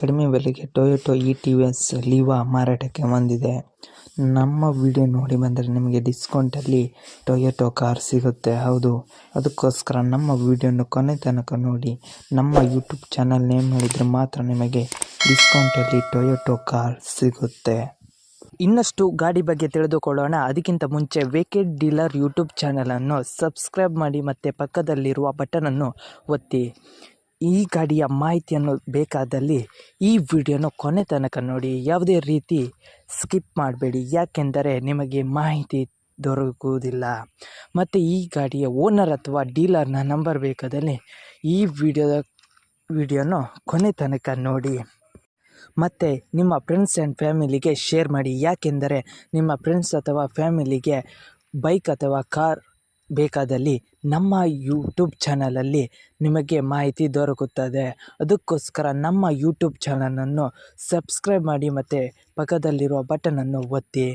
ಕಡಿಮೆ ಬೆಲೆಗೆ Toyota TVS. Liva ಮಾರಾಟಕ್ಕೆ ಬಂದಿದೆ. ನಮ್ಮ ವಿಡಿಯೋ ನೋಡಿ ಬಂದರೆ ನಿಮಗೆ ಡಿಸ್ಕೌಂಟಲ್ಲಿ ಟೊಯೋಟಾ ಕಾರ್ ಸಿಗುತ್ತೆ. ಹೌದು, ಅದಕ್ಕೋಸ್ಕರ ನಮ್ಮ ವಿಡಿಯೋನ ಕೊನೆ ತನಕ ನೋಡಿ. ನಮ್ಮ ಯೂಟ್ಯೂಬ್ ಚಾನಲ್ ನೇಮ್ ಹೇಳಿದರೆ ಮಾತ್ರ ನಿಮಗೆ ಡಿಸ್ಕೌಂಟಲ್ಲಿ ಟೊಯೋಟಾ ಕಾರ್ ಸಿಗುತ್ತೆ. ಇನ್ನಷ್ಟು ಗಾಡಿ ಬಗ್ಗೆ ತಿಳಿದುಕೊಳ್ಳೋಣ. ಅದಕ್ಕಿಂತ ಮುಂಚೆ ವೇಕೆಡ್ ಡೀಲರ್ ಯೂಟ್ಯೂಬ್ ಚಾನಲನ್ನು ಸಬ್ಸ್ಕ್ರೈಬ್ ಮಾಡಿ ಮತ್ತು ಪಕ್ಕದಲ್ಲಿರುವ ಬಟನನ್ನು ಒತ್ತಿ. ಈ ಗಾಡಿಯ ಮಾಹಿತಿಯನ್ನು ಬೇಕಾದಲ್ಲಿ ಈ ವಿಡಿಯೋನ ಕೊನೆ ತನಕ ನೋಡಿ. ಯಾವುದೇ ರೀತಿ ಸ್ಕಿಪ್ ಮಾಡಬೇಡಿ, ಯಾಕೆಂದರೆ ನಿಮಗೆ ಮಾಹಿತಿ ದೊರಕುವುದಿಲ್ಲ. ಮತ್ತು ಈ ಗಾಡಿಯ ಓನರ್ ಅಥವಾ ಡೀಲರ್ನ ನಂಬರ್ ಬೇಕಾದಲ್ಲಿ ಈ ವಿಡಿಯೋನ ಕೊನೆ ತನಕ ನೋಡಿ. ಮತ್ತು ನಿಮ್ಮ ಫ್ರೆಂಡ್ಸ್ ಆ್ಯಂಡ್ ಫ್ಯಾಮಿಲಿಗೆ ಶೇರ್ ಮಾಡಿ, ಯಾಕೆಂದರೆ ನಿಮ್ಮ ಫ್ರೆಂಡ್ಸ್ ಅಥವಾ ಫ್ಯಾಮಿಲಿಗೆ ಬೈಕ್ ಅಥವಾ ಕಾರ್ ಬೇಕಾದಲ್ಲಿ ನಮ್ಮ ಯೂಟ್ಯೂಬ್ ಚಾನಲಲ್ಲಿ ನಿಮಗೆ ಮಾಹಿತಿ ದೊರಕುತ್ತದೆ. ಅದಕ್ಕೋಸ್ಕರ ನಮ್ಮ ಯೂಟ್ಯೂಬ್ ಚಾನಲನ್ನು ಸಬ್ಸ್ಕ್ರೈಬ್ ಮಾಡಿ ಮತ್ತು ಪಕ್ಕದಲ್ಲಿರುವ ಬಟನನ್ನು ಒತ್ತಿ.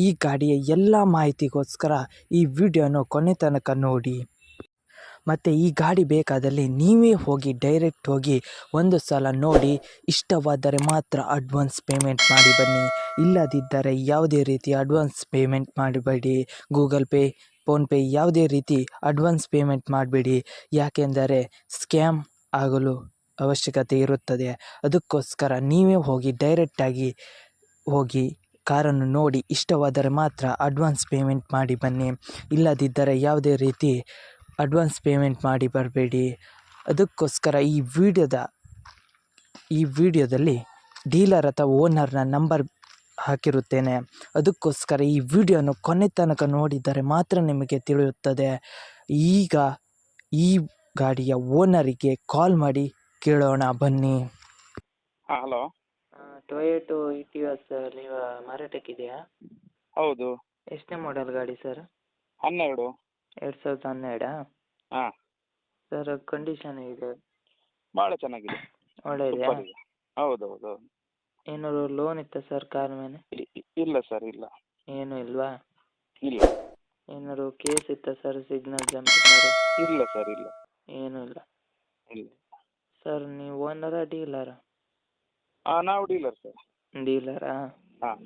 ಈ ಗಾಡಿಯ ಎಲ್ಲ ಮಾಹಿತಿಗೋಸ್ಕರ ಈ ವಿಡಿಯೋನ ಕೊನೆ ತನಕ ನೋಡಿ. ಮತ್ತು ಈ ಗಾಡಿ ಬೇಕಾದಲ್ಲಿ ನೀವೇ ಹೋಗಿ ಡೈರೆಕ್ಟ್ ಹೋಗಿ ಒಂದು ಸಲ ನೋಡಿ. ಇಷ್ಟವಾದರೆ ಮಾತ್ರ ಅಡ್ವಾನ್ಸ್ ಪೇಮೆಂಟ್ ಮಾಡಿ ಬನ್ನಿ, ಇಲ್ಲದಿದ್ದರೆ ಯಾವುದೇ ರೀತಿ ಅಡ್ವಾನ್ಸ್ ಪೇಮೆಂಟ್ ಮಾಡಬೇಡಿ. ಗೂಗಲ್ ಪೇ, ಫೋನ್ಪೇ ಯಾವುದೇ ರೀತಿ ಅಡ್ವಾನ್ಸ್ ಪೇಮೆಂಟ್ ಮಾಡಬೇಡಿ, ಯಾಕೆಂದರೆ ಸ್ಕ್ಯಾಮ್ ಆಗಲು ಅವಶ್ಯಕತೆ ಇರುತ್ತದೆ. ಅದಕ್ಕೋಸ್ಕರ ನೀವೇ ಹೋಗಿ ಡೈರೆಕ್ಟಾಗಿ ಹೋಗಿ ಕಾರನ್ನು ನೋಡಿ. ಇಷ್ಟವಾದರೆ ಮಾತ್ರ ಅಡ್ವಾನ್ಸ್ ಪೇಮೆಂಟ್ ಮಾಡಿ ಬನ್ನಿ, ಇಲ್ಲದಿದ್ದರೆ ಯಾವುದೇ ರೀತಿ ಅಡ್ವಾನ್ಸ್ ಪೇಮೆಂಟ್ ಮಾಡಿ ಬರಬೇಡಿ. ಅದಕ್ಕೋಸ್ಕರ ಈ ವಿಡಿಯೋದಲ್ಲಿ ಡೀಲರ್ ಅಥವಾ ಓನರ್ನ ನಂಬರ್ ಹಾಕಿರುತ್ತೇನೆ. ಅದಕ್ಕೋಸ್ಕರ ಈ ವಿಡಿಯೋನ ಕೊನೆ ತನಕ ನೋಡಿದರೆ ಮಾತ್ರ ನಿಮಗೆ ತಿಳಿಯುತ್ತದೆ. ಈಗ ಈ ಗಾಡಿಯ ಓನರಿಗೆ ಕಾಲ್ ಮಾಡಿ ಕೇಳೋಣ ಬನ್ನಿ. ಹಲೋ. Toyota Etios. ಲೀವಾ ಮಾರಾಟಕ್ಕಿದೆಯಾ? ಹೌದು. ಎಷ್ಟನೇ ಮಾಡೆಲ್ ಗಾಡಿ ಸರ್? 12. 2012? ಹಾಂ. ಸರ್ ಕಂಡೀಷನ್ ಇದೆ? ಭಾಳ ಚೆನ್ನಾಗಿದೆ. ಒಳ್ಳೆ ಇದೆಯಾ? ಸೂಪರ್ ಇದೆ. ಹೌದು ಹೌದು ಹೌದು. ಏನಾದ್ರು ಲೋನ್ ಇತ್ತಾ ಸರ್ ಕಾರ್ ಮೇಲೆ? ಇಲ್ಲ ಸರ್, ಇಲ್ಲ. ಏನೂ ಇಲ್ವಾ? ಇಲ್ಲ. ಏನಾದ್ರು ಕೇಸ್ ಇತ್ತಾ ಸರ್? ಸಿಗ್ನಲ್ ಜಂಪ್ ಏನಾದ್ರು? ಇಲ್ಲ ಸರ್, ಇಲ್ಲ. ಏನೂ ಇಲ್ಲ. ಇಲ್ಲ. ಸರ್ ನೀವು ಓನರಾ ಡೀಲರಾ? ನಾವು ಡೀಲರ್ ಸರ್. ಡೀಲರಾ? ಹಾಂ.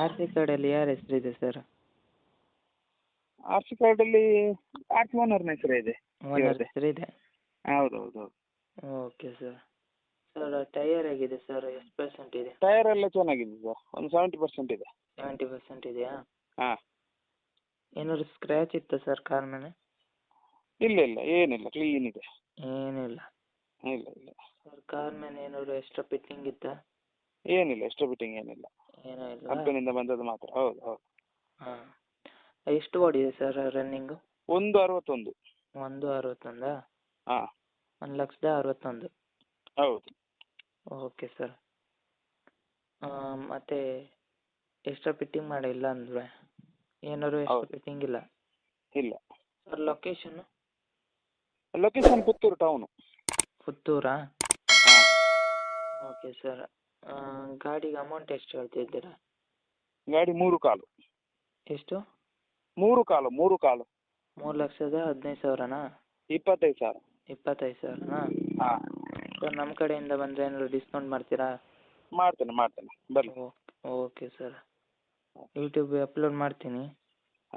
ಆರ್ ಸಿ ಕಾರ್ಡಲ್ಲಿ ಯಾರ ಹೆಸರಿದೆ ಸರ್? ಆರ್ ಸಿ ಕಾರ್ಡಲ್ಲಿ ಓನರ್ನ ಹೆಸರೇ ಇದೆ. ಓನರ್ ಹೆಸರಿದೆ? ಹೌದು ಹೌದು ಹೌದು. Okay sir. ಸರ್ ಟೈಯರ್ ಹೇಗಿದೆ ಸರ್? ಎಷ್ಟು ಪರ್ಸೆಂಟ್ ಇದೆ? ಟೈರ್ ಎಲ್ಲ ಚೆನ್ನಾಗಿದೆ ಸರ್, ಒಂದು 70% ಇದೆ. 70% ಇದೆಯಾ? ಹಾಂ. ಏನಾದ್ರು ಸ್ಕ್ರ್ಯಾಚ್ ಇತ್ತಾ ಸರ್ ಕಾರ್ ಮೇಲೆ? ಇಲ್ಲ ಇಲ್ಲ, ಏನಿಲ್ಲ, ಕ್ಲೀನ್ ಇದೆ. ಏನಿಲ್ಲ. ಇಲ್ಲ ಇಲ್ಲ. ಸರ್ ಕಾರ್ ಮೇಲೆ ಏನಾದ್ರು ಎಕ್ಸ್ಟ್ರಾ ಫಿಟ್ಟಿಂಗ್ ಇತ್ತಾ? ಏನಿಲ್ಲ, ಎಕ್ಸ್ಟ್ರಾ ಫಿಟ್ಟಿಂಗ್ ಏನಿಲ್ಲ. ಏನೂ ಇಲ್ಲ. ಕಂಪನಿಯಿಂದ ಬಂದದ್ದು ಮಾತ್ರ. ಹೌದು ಹೌದು. ಹಾಂ. ಎಷ್ಟು ಓಡಿದೆ ಸರ್ ರನ್ನಿಂಗು? 161. 161? ಹಾಂ. 1,61,000. ಹೌದು. Okay sir. ಮತ್ತು ಎಕ್ಸ್ಟ್ರಾ ಫಿಟ್ಟಿಂಗ್ ಮಾಡಿಲ್ಲ ಅಂದರೆ ಏನಾದ್ರು ಎಕ್ಸ್ಟ್ರಾ ಹೌದು. ಫಿಟ್ಟಿಂಗ್ ಇಲ್ಲ? ಇಲ್ಲ. ಸರ್ ಲೊಕೇಶನ್ನು? Location Puttur town. ಪುತ್ತೂರಾ? ಹಾಂ. Okay sir. ಗಾಡಿಗೆ ಅಮೌಂಟ್ ಎಷ್ಟು ಹೇಳ್ತಿದ್ದೀರಾ? ಗಾಡಿ 3.25. ಎಷ್ಟು? 3.25. 3.25. 3,15,000ನಾ? 25,000. 25,000ನಾ? ಹಾಂ. ಸರ್ ನಮ್ಮ ಕಡೆಯಿಂದ ಬಂದರೆ ಏನಾದ್ರು ಡಿಸ್ಕೌಂಟ್ ಮಾಡ್ತೀರಾ? ಮಾಡ್ತೇನೆ ಬರಲಿ. Okay sir. ಯೂಟ್ಯೂಬಿಗೆ ಅಪ್ಲೋಡ್ ಮಾಡ್ತೀನಿ.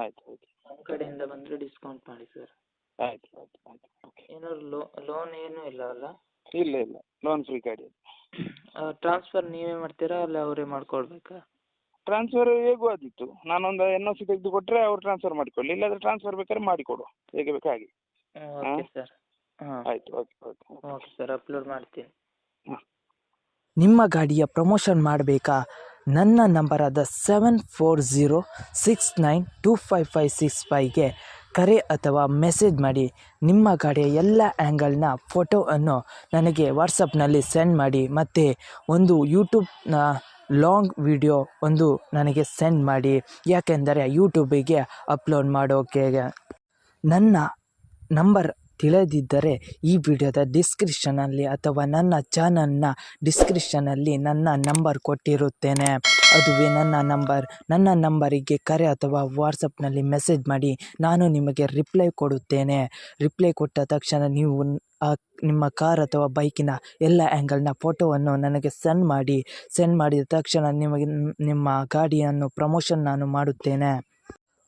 ಆಯ್ತು ಆಯ್ತು. ನಮ್ಮ ಕಡೆಯಿಂದ ಬಂದರೆ ಡಿಸ್ಕೌಂಟ್ ಮಾಡಿ ಸರ್. ಆಯ್ತು ಆಯ್ತು ಆಯ್ತು. ಓಕೆ. ಏನಾದ್ರು ಲೋನ್ ಏನೂ ಇಲ್ಲ ಅಲ್ಲ? ಇಲ್ಲ ಇಲ್ಲ, ಲೋನ್ ಫ್ರೀ ಗಾಡಿ ಅದು. ಟ್ರಾನ್ಸ್ಫರ್ ನೀವೇ ಮಾಡ್ತೀರಾ ಅಲ್ಲ ಅವರೇ ಮಾಡ್ಕೊಳ್ಬೇಕಾ? ಟ್ರಾನ್ಸ್ಫರ್ ಹೇಗೂ ಆದಿತ್ತು. ನಾನೊಂದು NOC ತೆಗೆದು ಕೊಟ್ಟರೆ ಅವ್ರು ಟ್ರಾನ್ಸ್ಫರ್ ಮಾಡಿಕೊಳ್ಳಿ, ಇಲ್ಲಾಂದರೆ ಟ್ರಾನ್ಸ್ಫರ್ ಬೇಕಾದ್ರೆ ಮಾಡಿಕೊಡು, ಹೇಗೆ ಬೇಕು ಹಾಗೆ. Okay sir. ಹಾಂ. ಆಯಿತು. Okay okay okay sir, upload ಮಾಡ್ತೀನಿ. ಹಾಂ. ನಿಮ್ಮ ಗಾಡಿಯ ಪ್ರಮೋಷನ್ ಮಾಡಬೇಕಾ? ನನ್ನ ನಂಬರಾದ 7406925565ಗೆ ಕರೆ ಅಥವಾ ಮೆಸೇಜ್ ಮಾಡಿ. ನಿಮ್ಮ ಗಾಡಿಯ ಎಲ್ಲ ಆ್ಯಂಗಲ್ನ ಫೋಟೋವನ್ನು ನನಗೆ ವಾಟ್ಸಪ್ನಲ್ಲಿ ಸೆಂಡ್ ಮಾಡಿ. ಮತ್ತು ಒಂದು ಯೂಟ್ಯೂಬ್ನ ಲಾಂಗ್ ವಿಡಿಯೋ ಒಂದು ನನಗೆ ಸೆಂಡ್ ಮಾಡಿ, ಯಾಕೆಂದರೆ ಯೂಟ್ಯೂಬಿಗೆ ಅಪ್ಲೋಡ್ ಮಾಡೋಕೆ. ನನ್ನ ನಂಬರ್ ತಿಳಿದಿದ್ದರೆ ಈ ವಿಡಿಯೋದ ಡಿಸ್ಕ್ರಿಪ್ಷನಲ್ಲಿ ಅಥವಾ ನನ್ನ ಚಾನಲ್ನ ಡಿಸ್ಕ್ರಿಪ್ಷನಲ್ಲಿ ನನ್ನ ನಂಬರ್ ಕೊಟ್ಟಿರುತ್ತೇನೆ. ಅದುವೇ ನನ್ನ ನಂಬರಿಗೆ ಕರೆ ಅಥವಾ ವಾಟ್ಸಪ್ನಲ್ಲಿ ಮೆಸೇಜ್ ಮಾಡಿ. ನಾನು ನಿಮಗೆ ರಿಪ್ಲೈ ಕೊಡುತ್ತೇನೆ. ರಿಪ್ಲೈ ಕೊಟ್ಟ ತಕ್ಷಣ ನೀವು ನಿಮ್ಮ ಕಾರ್ ಅಥವಾ ಬೈಕಿನ ಎಲ್ಲ ಆ್ಯಂಗಲ್ನ ಫೋಟೋವನ್ನು ನನಗೆ ಸೆಂಡ್ ಮಾಡಿದ ತಕ್ಷಣ ನಿಮಗೆ ನಿಮ್ಮ ಗಾಡಿಯನ್ನು ಪ್ರಮೋಷನ್ ನಾನು ಮಾಡುತ್ತೇನೆ.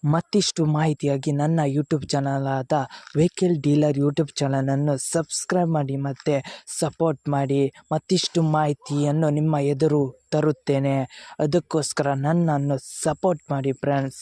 ಮತ್ತಿಷ್ಟು ಮಾಹಿತಿಯಾಗಿ ನನ್ನ ಯೂಟ್ಯೂಬ್ ಚಾನಲ್ ಆದ ವೆಹಿಕಲ್ ಡೀಲರ್ ಯೂಟ್ಯೂಬ್ ಚಾನಲನ್ನು ಸಬ್ಸ್ಕ್ರೈಬ್ ಮಾಡಿ ಮತ್ತು ಸಪೋರ್ಟ್ ಮಾಡಿ. ಮತ್ತಿಷ್ಟು ಮಾಹಿತಿಯನ್ನು ನಿಮ್ಮ ಎದುರು ತರುತ್ತೇನೆ. ಅದಕ್ಕೋಸ್ಕರ ನನ್ನನ್ನು ಸಪೋರ್ಟ್ ಮಾಡಿ ಫ್ರೆಂಡ್ಸ್.